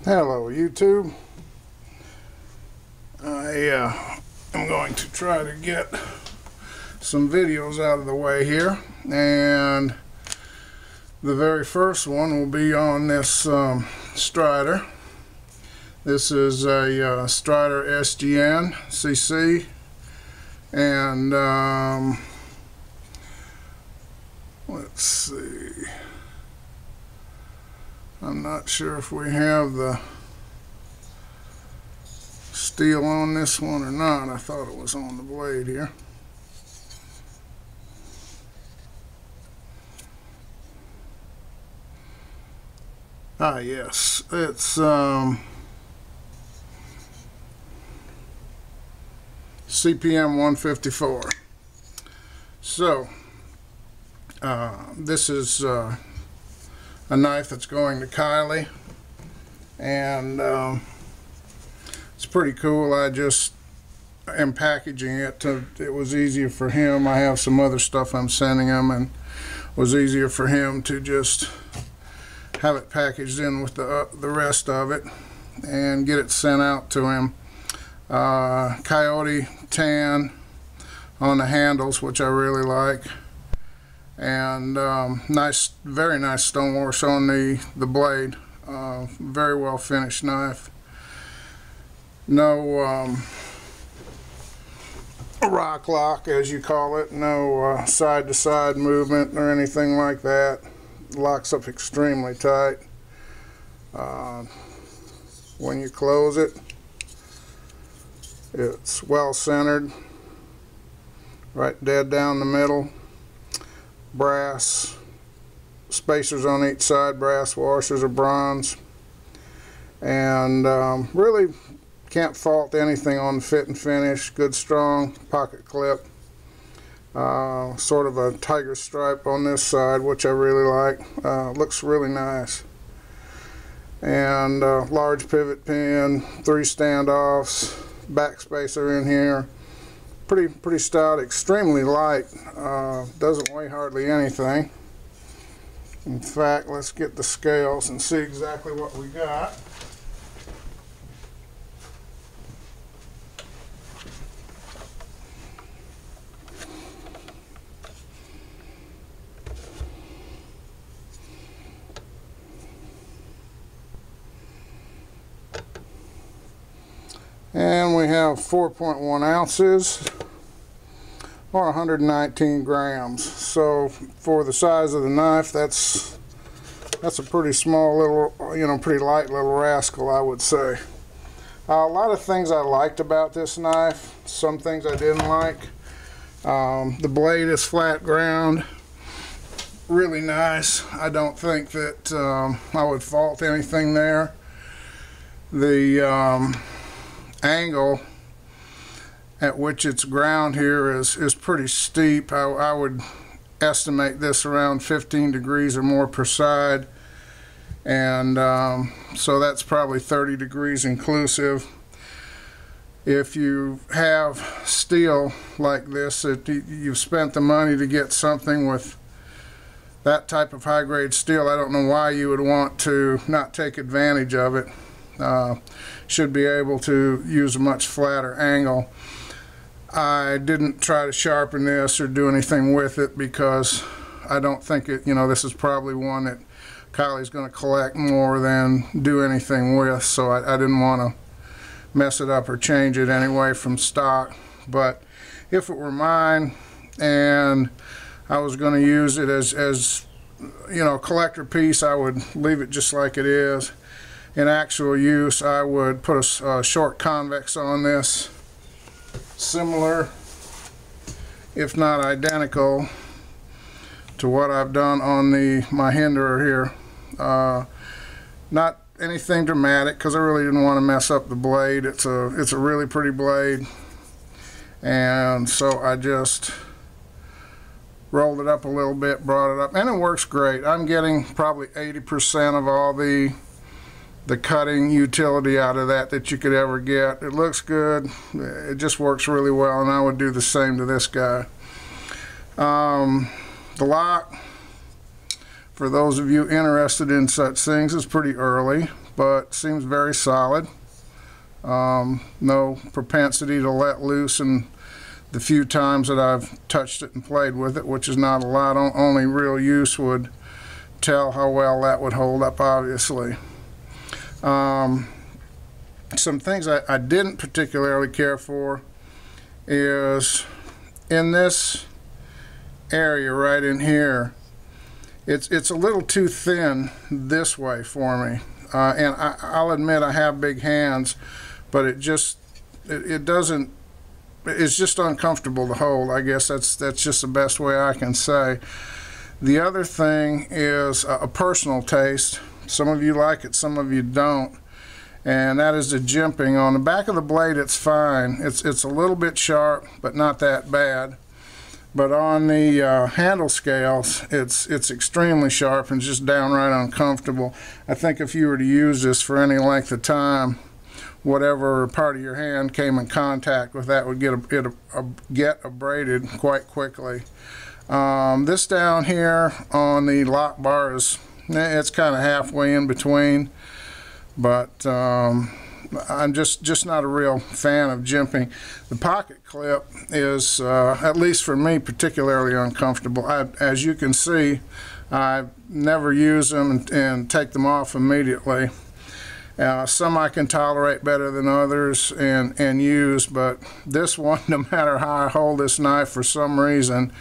Hello YouTube. I am going to try to get some videos out of the way here, and the very first one will be on this Strider. This is a Strider SNG CC, and let's see, I'm not sure if we have the steel on this one or not. I thought it was on the blade here. Ah, yes, it's CPM 154. So this is a knife that's going to Kylie, and it's pretty cool. I just am packaging it it was easier for him. I have some other stuff I'm sending him, and it was easier for him to just have it packaged in with the rest of it and get it sent out to him. Coyote Tan on the handles, which I really like, and nice, very nice stonewash on the blade. Very well finished knife. No rock lock, as you call it. No side to side movement or anything like that. Locks up extremely tight. When you close it, it's well centered, right dead down the middle. Brass spacers on each side, brass washers are bronze, and really can't fault anything on the fit and finish. Good strong pocket clip, sort of a tiger stripe on this side, which I really like. Looks really nice, and large pivot pin, 3 standoffs, back spacer in here. Pretty stout, extremely light, doesn't weigh hardly anything. In fact, let's get the scales and see exactly what we got. And we have 4.1 ounces or 119 grams. So for the size of the knife, that's a pretty small little, pretty light little rascal, I would say. A lot of things I liked about this knife, some things I didn't like. The blade is flat ground, really nice. I don't think that I would fault anything there. The angle at which it's ground here is pretty steep. I would estimate this around 15 degrees or more per side, and so that's probably 30 degrees inclusive. If you have steel like this, you've spent the money to get something with that type of high-grade steel, I don't know why you would want to not take advantage of it. Should be able to use a much flatter angle. I didn't try to sharpen this or do anything with it because I don't think it, this is probably one that Kylie's going to collect more than do anything with, so I didn't want to mess it up or change it anyway from stock. But if it were mine and I was going to use it as a collector piece, I would leave it just like it is. In actual use, I would put a short convex on this, similar, if not identical, to what I've done on my hinderer here. Not anything dramatic, because I really didn't want to mess up the blade. It's a really pretty blade, and so I just rolled it up a little bit, brought it up, and it works great. I'm getting probably 80% of all the cutting utility out of that you could ever get. It looks good. It just works really well, and I would do the same to this guy. The lock, for those of you interested in such things, is pretty early, but seems very solid. No propensity to let loose in the few times that I've touched it and played with it, which is not a lot. Only real use would tell how well that would hold up, obviously. Some things I didn't particularly care for is in this area right in here. It's a little too thin this way for me, and I'll admit I have big hands, but it doesn't. It's just uncomfortable to hold. I guess that's just the best way I can say. The other thing is a personal taste. Some of you like it, some of you don't, and that is the jimping. On the back of the blade, it's fine. It's a little bit sharp, but not that bad. But on the handle scales, it's extremely sharp and just downright uncomfortable. I think if you were to use this for any length of time, whatever part of your hand came in contact with that would get abraded quite quickly. This down here on the lock bar it's kind of halfway in between, but I'm just not a real fan of jimping. The pocket clip is, at least for me, particularly uncomfortable. As you can see, I never use them and take them off immediately. Some I can tolerate better than others and use, but this one, no matter how I hold this knife, for some reason,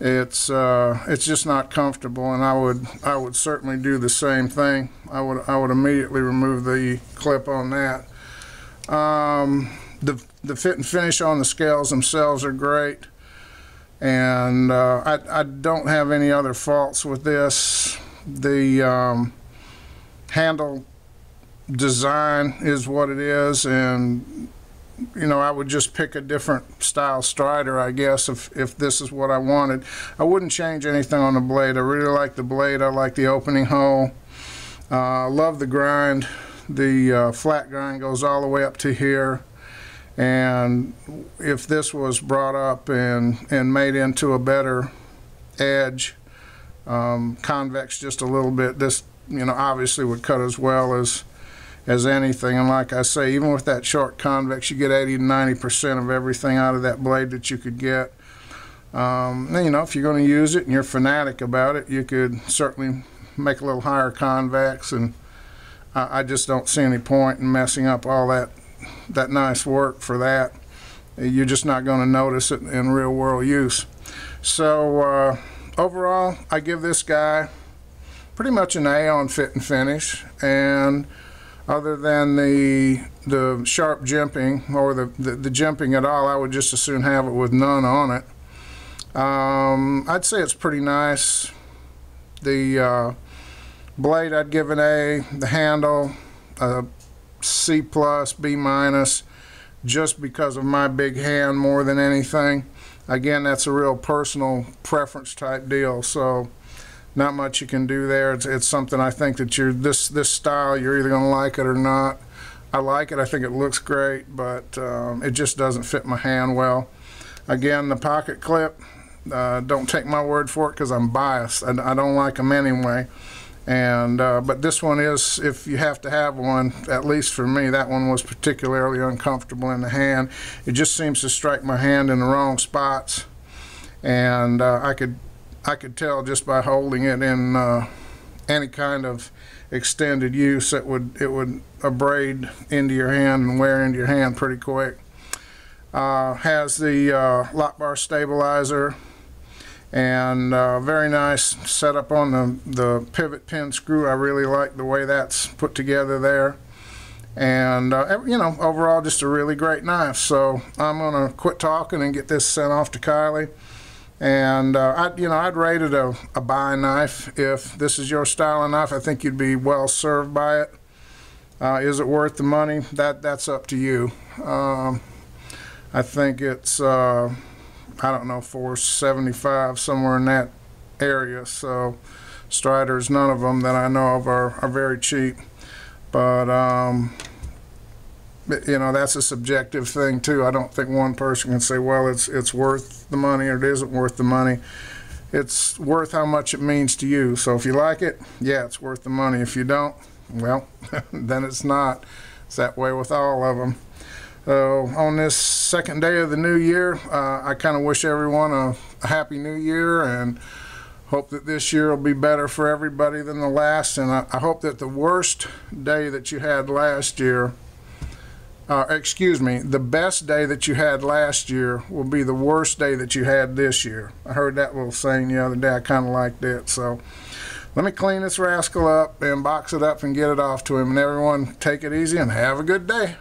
it's just not comfortable, and I would certainly do the same thing. I would immediately remove the clip on that. The fit and finish on the scales themselves are great, and I don't have any other faults with this. The handle design is what it is, and you know, I would just pick a different style Strider, I guess, if this is what I wanted. I wouldn't change anything on the blade. I really like the blade. I like the opening hole. Love the grind. The flat grind goes all the way up to here, and if this was brought up and made into a better edge, convex just a little bit, this, you know, obviously would cut as well as anything. And like I say, even with that short convex, you get 80 to 90% of everything out of that blade that you could get. You know, if you're going to use it and you're fanatic about it, you could certainly make a little higher convex, and I just don't see any point in messing up all that nice work for that. You're just not going to notice it in real world use. So overall, I give this guy pretty much an A on fit and finish, and other than the sharp jimping, or the jimping at all, I would just as soon have it with none on it. I'd say it's pretty nice. The blade, I'd give an A. The handle, a C+, B-, just because of my big hand more than anything. Again, that's a real personal preference type deal, so not much you can do there. It's something I think that this style, you're either going to like it or not. I like it. I think it looks great, but it just doesn't fit my hand well. Again, the pocket clip, don't take my word for it because I'm biased. I don't like them anyway. And but this one is, if you have to have one, at least for me, that one was particularly uncomfortable in the hand. It just seems to strike my hand in the wrong spots, and I could tell just by holding it in any kind of extended use, it would abrade into your hand and wear into your hand pretty quick. Has the lock bar stabilizer, and very nice setup on the pivot pin screw. I really like the way that's put together there, and you know, overall just a really great knife. So I'm gonna quit talking and get this sent off to Kylie. And I'd rate it a buy knife. If this is your style of knife, I think you'd be well served by it. Is it worth the money? That's up to you. I think it's I don't know, $475, somewhere in that area. So Striders, none of them that I know of are very cheap. But you know, that's a subjective thing too. I don't think one person can say, well, it's worth the money or it isn't worth the money. it's worth how much it means to you. So if you like it, yeah, it's worth the money. If you don't, well, then it's not. It's that way with all of them. So on this second day of the new year, I kind of wish everyone a happy new year, and hope that this year will be better for everybody than the last. And I hope that the worst day that you had last year, the best day that you had last year will be the worst day that you had this year. I heard that little saying the other day. I kind of liked it. So let me clean this rascal up and box it up and get it off to him. And everyone, take it easy and have a good day.